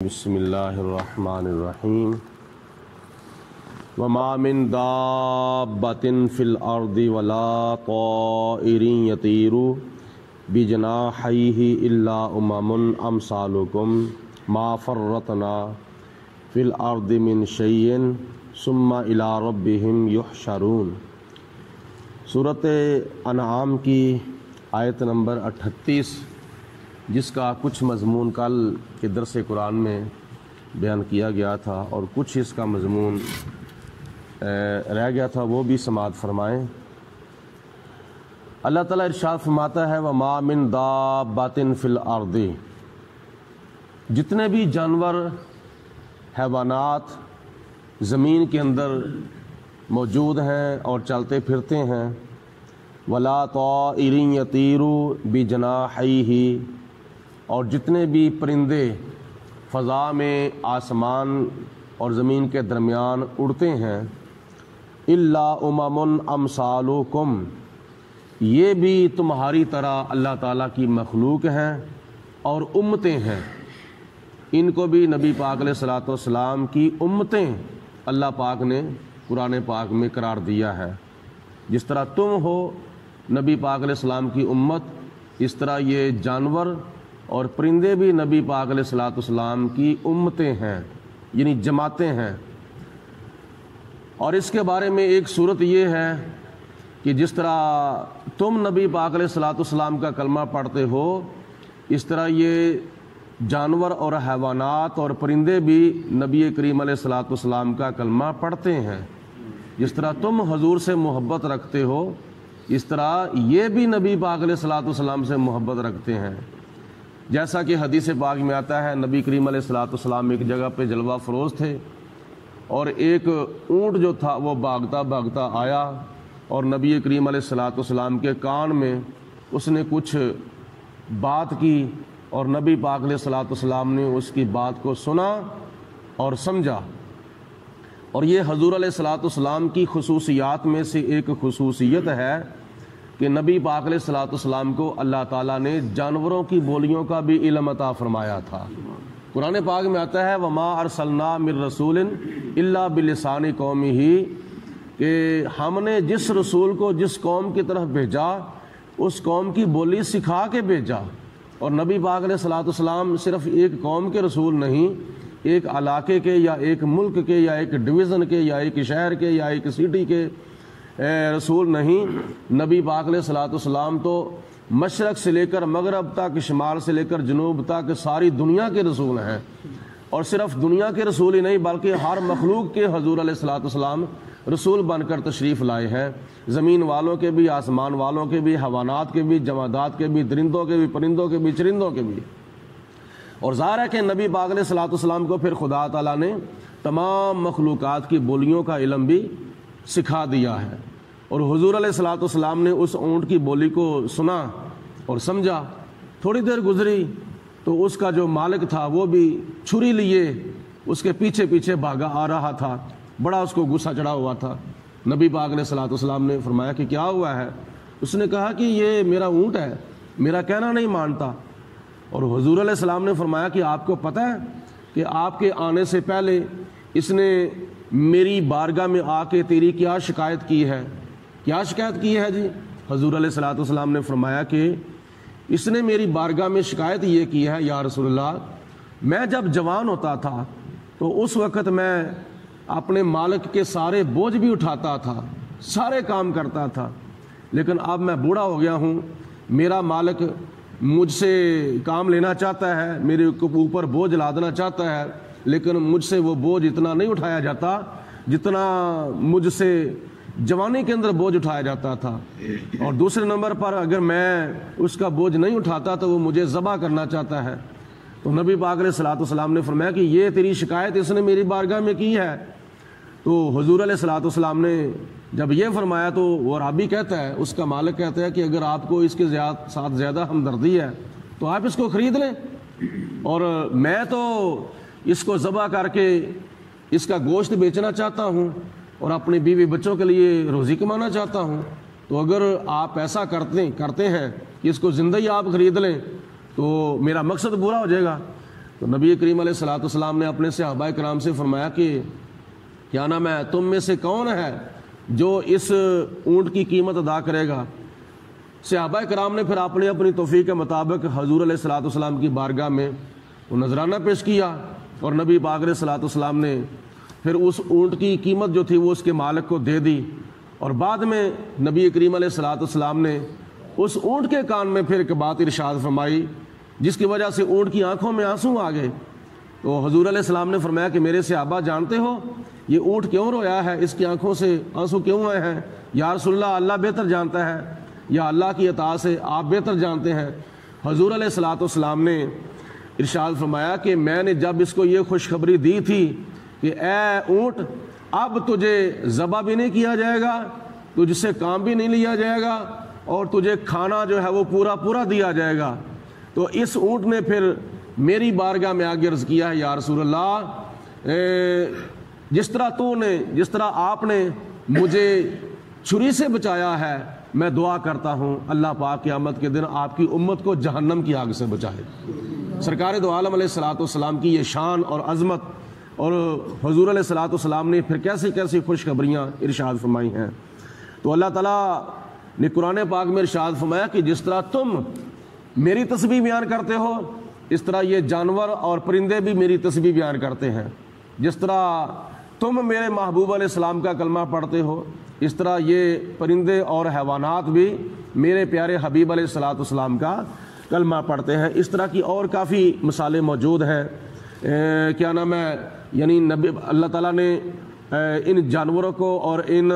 بسم اللہ الرحمن الرحیم وما من دابۃ فی الارض ولا طائر یطیر بجناحیہ الا امم امثالکم ما فرطنا فی الارض من شیء ثم الی ربہم یحشرون۔ سورۃ انعام کی آیت نمبر 38، جس کا کچھ مضمون کل کے درس قرآن میں بیان کیا گیا تھا اور کچھ اس کا مضمون رہ گیا تھا، وہ بھی سماعت فرمائیں۔ اللہ تعالیٰ ارشاد فرماتا ہے وَمَا مِن دَابَّةٍ فِي الْأَرْضِ، جتنے بھی جانور حیوانات زمین کے اندر موجود ہیں اور چلتے پھرتے ہیں، وَلَا طَائِرٍ يَطِيرُ بِجَنَاحَيْهِ، اور جتنے بھی پرندے فضا میں آسمان اور زمین کے درمیان اڑتے ہیں، الا امم امثالکم، یہ بھی تمہاری طرح اللہ تعالیٰ کی مخلوق ہیں اور امتیں ہیں۔ ان کو بھی نبی پاک علیہ الصلوۃ والسلام کی امتیں اللہ پاک نے قرآن پاک میں قرار دیا ہے۔ جس طرح تم ہو نبی پاک علیہ السلام کی امت، اس طرح یہ جانور اور پرندے بھی نبی پاک علیہ الصلوۃ والسلام کی امتیں ہیں، یعنی جماعتیں ہیں۔ اور اس کے بارے میں ایک صورت یہ ہے کہ جس طرح تم نبی پاک علیہ الصلوۃ والسلام کا کلمہ پڑھتے ہو، اس طرح یہ جانور اور حیوانات اور پرندے بھی نبی کریم علیہ الصلوۃ والسلام کا کلمہ پڑھتے ہیں۔ جس طرح تم حضور سے محبت رکھتے ہو، اس طرح یہ بھی نبی پاک علیہ الصلوۃ والسلام سے محبت رکھتے ہیں۔ جیسا کہ حدیث پاک میں آتا ہے، نبی کریم علیہ الصلوۃ والسلام ایک جگہ پہ جلوہ فروز تھے اور ایک اونٹ جو تھا وہ بھاگتا بھاگتا آیا اور نبی کریم علیہ الصلوۃ والسلام کے کان میں اس نے کچھ بات کی اور نبی پاک علیہ الصلوۃ والسلام نے اس کی بات کو سنا اور سمجھا۔ اور یہ حضور علیہ الصلوۃ والسلام کی خصوصیات میں سے ایک خصوصیت ہے کہ نبی پاک علیہ الصلوۃ والسلام کو اللہ تعالیٰ نے جانوروں کی بولیوں کا بھی علم عطا فرمایا تھا۔ قرآن پاک میں آتا ہے وَمَا أَرْسَلْنَا مِن رَّسُولٍ إِلَّا بِلِسَانِ قَوْمِهِ، کہ ہم نے جس رسول کو جس قوم کی طرف بھیجا اس قوم کی بولی سکھا کے بھیجا۔ اور نبی پاک علیہ الصلوۃ والسلام صرف ایک قوم کے رسول نہیں، ایک علاقے کے یا ایک ملک کے یا ایک ڈویژن کے یا ایک شہر کے یا ایک سٹی کے رسول نہیں۔ نبی پاک علیہ الصلوۃ والسلام تو مشرق سے لے کر مغرب تک، شمال سے لے کر جنوب تک ساری دنیا کے رسول ہیں۔ اور صرف دنیا کے رسول ہی نہیں بلکہ ہر مخلوق کے حضور علیہ الصلوۃ والسلام رسول بن کر تشریف لائے ہیں، زمین والوں کے بھی، آسمان والوں کے بھی، حیوانات کے بھی، جمادات کے بھی، درندوں کے بھی، پرندوں کے بھی، چرندوں کے بھی۔ اور ظاہر ہے کہ نبی پاک علیہ الصلوۃ والسلام کو پھر خدا تعالیٰ نے تمام مخلوقات کی بولیوں کا علم بھی سکھا دیا ہے۔ اور حضور علیہ الصلوۃ والسلام نے اس اونٹ کی بولی کو سنا اور سمجھا۔ تھوڑی دیر گزری تو اس کا جو مالک تھا وہ بھی چھری لیے اس کے پیچھے پیچھے بھاگا آ رہا تھا، بڑا اس کو غصہ چڑھا ہوا تھا۔ نبی پاک علیہ الصلوۃ والسلام نے فرمایا کہ کیا ہوا ہے؟ اس نے کہا کہ یہ میرا اونٹ ہے، میرا کہنا نہیں مانتا۔ اور حضور علیہ السلام نے فرمایا کہ آپ کو پتہ ہے کہ آپ کے آنے سے پہلے اس نے میری بارگاہ میں آ کے تیری کیا شکایت کی ہے؟ کیا شکایت کی ہے جی؟ حضور علیہ الصلوۃ والسلام نے فرمایا کہ اس نے میری بارگاہ میں شکایت یہ کی ہے یا رسول اللہ، میں جب جوان ہوتا تھا تو اس وقت میں اپنے مالک کے سارے بوجھ بھی اٹھاتا تھا، سارے کام کرتا تھا، لیکن اب میں بوڑھا ہو گیا ہوں، میرا مالک مجھ سے کام لینا چاہتا ہے، میرے اوپر بوجھ لادنا چاہتا ہے، لیکن مجھ سے وہ بوجھ اتنا نہیں اٹھایا جاتا جتنا مجھ سے جوانی کے اندر بوجھ اٹھایا جاتا تھا۔ اور دوسرے نمبر پر اگر میں اس کا بوجھ نہیں اٹھاتا تو وہ مجھے ذبح کرنا چاہتا ہے۔ تو نبی پاک علیہ الصلوۃ والسلام نے فرمایا کہ یہ تیری شکایت اس نے میری بارگاہ میں کی ہے۔ تو حضور علیہ الصلوۃ والسلام نے جب یہ فرمایا تو وہ رابی کہتا ہے، اس کا مالک کہتا ہے کہ اگر آپ کو اس کے ساتھ زیادہ ہمدردی ہے تو آپ اس کو خرید لیں، اور میں تو اس کو ذبح کر کے اس کا گوشت بیچنا چاہتا ہوں اور اپنی بیوی بچوں کے لیے روزی کمانا چاہتا ہوں۔ تو اگر آپ ایسا کرتے ہیں کہ اس کو زندہ ہی آپ خرید لیں تو میرا مقصد پورا ہو جائے گا۔ تو نبی کریم علیہ الصلوۃ والسلام نے اپنے صحابہ کرام سے فرمایا کہ کیا نام ہے، تم میں سے کون ہے جو اس اونٹ کی قیمت ادا کرے گا؟ صحابہ کرام نے پھر اپنی اپنی توفیق کے مطابق حضور علیہ الصلوۃ والسلام کی بارگاہ میں وہ نذرانہ پیش کیا، اور نبی پاک علیہ الصلوۃ والسلام نے پھر اس اونٹ کی قیمت جو تھی وہ اس کے مالک کو دے دی، اور بعد میں نبی کریم علیہ الصلوۃ والسلام نے اس اونٹ کے کان میں پھر ایک بات ارشاد فرمائی جس کی وجہ سے اونٹ کی آنکھوں میں آنسو آ گئے۔ تو حضور علیہ السلام نے فرمایا کہ میرے صحابہ جانتے ہو یہ اونٹ کیوں رویا ہے، اس کی آنکھوں سے آنسو کیوں آئے ہیں؟ یا رسول اللہ، اللہ بہتر جانتا ہے، یا اللہ کی اطاعت سے آپ بہتر جانتے ہیں۔ حضور علیہ الصلوۃ والسلام نے ارشاد فرمایا کہ میں نے جب اس کو یہ خوشخبری دی تھی کہ اے اونٹ، اب تجھے ذبح بھی نہیں کیا جائے گا، تجھ سے کام بھی نہیں لیا جائے گا، اور تجھے کھانا جو ہے وہ پورا پورا دیا جائے گا، تو اس اونٹ نے پھر میری بارگاہ میں آگے عرض کیا ہے یا رسول اللہ، جس طرح آپ نے مجھے چھری سے بچایا ہے، میں دعا کرتا ہوں اللہ پاک قیامت کے دن آپ کی امت کو جہنم کی آگ سے بچائے۔ سرکار دو عالم علیہ الصلوۃ والسلام کی یہ شان اور عظمت، اور حضور علیہ الصلوۃ والسلام نے پھر کیسی کیسی خوشخبریاں ارشاد فرمائی ہیں۔ تو اللہ تعالیٰ نے قرآن پاک میں ارشاد فرمایا کہ جس طرح تم میری تسبیح بیان کرتے ہو، اس طرح یہ جانور اور پرندے بھی میری تسبیح بیان کرتے ہیں۔ جس طرح تم میرے محبوب علیہ السلام کا کلمہ پڑھتے ہو، اس طرح یہ پرندے اور حیوانات بھی میرے پیارے حبیب علیہ الصلوۃ والسلام کا کلمہ پڑھتے ہیں۔ اس طرح کی اور کافی مثالیں موجود ہیں۔ کیا نام ہے، یعنی نبی اللہ تعالیٰ نے ان جانوروں کو اور ان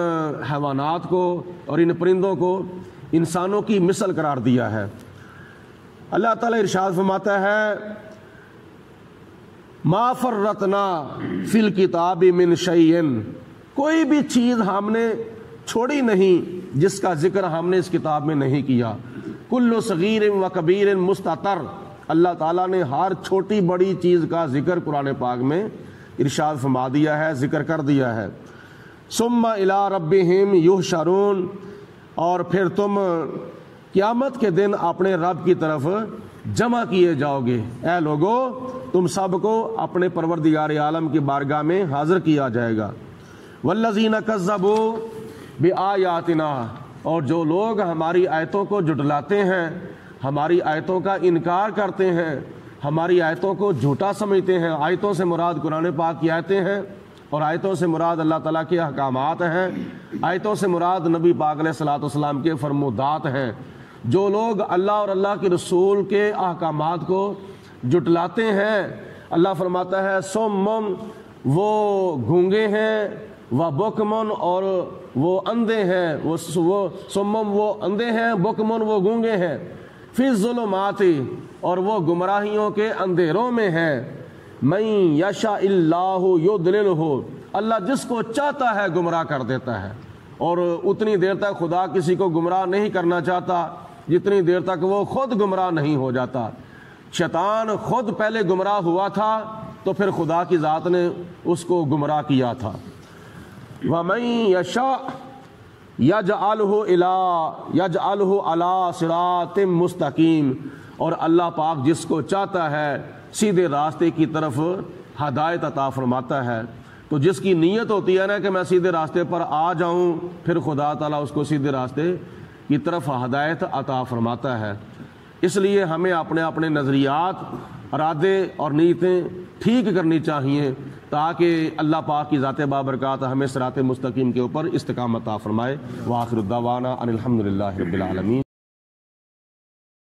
حیوانات کو اور ان پرندوں کو انسانوں کی مثل قرار دیا ہے۔ اللہ تعالیٰ ارشاد فرماتا ہے ما فرطنا فی الکتاب من شیء، کوئی بھی چیز ہم نے چھوڑی نہیں جس کا ذکر ہم نے اس کتاب میں نہیں کیا۔ کل صغیر و کبیر مستتر، اللہ تعالیٰ نے ہر چھوٹی بڑی چیز کا ذکر قرآن پاک میں ارشاد فرما دیا ہے، ذکر کر دیا ہے۔ ثم الی ربہم یحشرون، اور پھر تم قیامت کے دن اپنے رب کی طرف جمع کیے جاؤ گے۔ اے لوگو، تم سب کو اپنے پروردگار عالم کی بارگاہ میں حاضر کیا جائے گا۔ والذین کذبوا بآیاتنا، اور جو لوگ ہماری آیتوں کو جھٹلاتے ہیں، ہماری آیتوں کا انکار کرتے ہیں، ہماری آیتوں کو جھوٹا سمجھتے ہیں۔ آیتوں سے مراد قرآن پاک کی آیتیں ہیں، اور آیتوں سے مراد اللہ تعالیٰ کے احکامات ہیں، آیتوں سے مراد نبی پاک علیہ الصلوۃ والسلام کے فرمودات ہیں۔ جو لوگ اللہ اور اللہ کے رسول کے احکامات کو جھٹلاتے ہیں، اللہ فرماتا ہے سمم، وہ گونگے ہیں، و بکمن، اور وہ اندھے ہیں، وہ سمم وہ اندھے ہیں، بکمن وہ گونگے ہیں، فی الظلمات، اور وہ گمراہیوں کے اندھیروں میں ہیں، من یشاء اللہ یضللہ، اللہ جس کو چاہتا ہے گمراہ کر دیتا ہے، اور اتنی دیر تک خدا کسی کو گمراہ نہیں کرنا چاہتا جتنی دیر تک وہ خود گمراہ نہیں ہو جاتا۔ شیطان خود پہلے گمراہ ہوا تھا تو پھر خدا کی ذات نے اس کو گمراہ کیا تھا۔ وَمَن يَشَاء يَجْعَلْهُ عَلَى صِرَاطٍ مُسْتَقِيمٍ، اور اللہ پاک جس کو چاہتا ہے سیدھے راستے کی طرف ہدایت عطا فرماتا ہے۔ تو جس کی نیت ہوتی ہے نا کہ میں سیدھے راستے پر آ جاؤں، پھر خدا تعالیٰ اس کو سیدھے راستے کی طرف ہدایت عطا فرماتا ہے۔ اس لیے ہمیں اپنے اپنے نظریات، ارادے اور نیتیں ٹھیک کرنی چاہیے تاکہ اللہ پاک کی ذات بابرکات ہمیں صراط مستقیم کے اوپر استقامت عطا فرمائے۔ وآخر الدعوانا ان الحمد للہ رب العالمین۔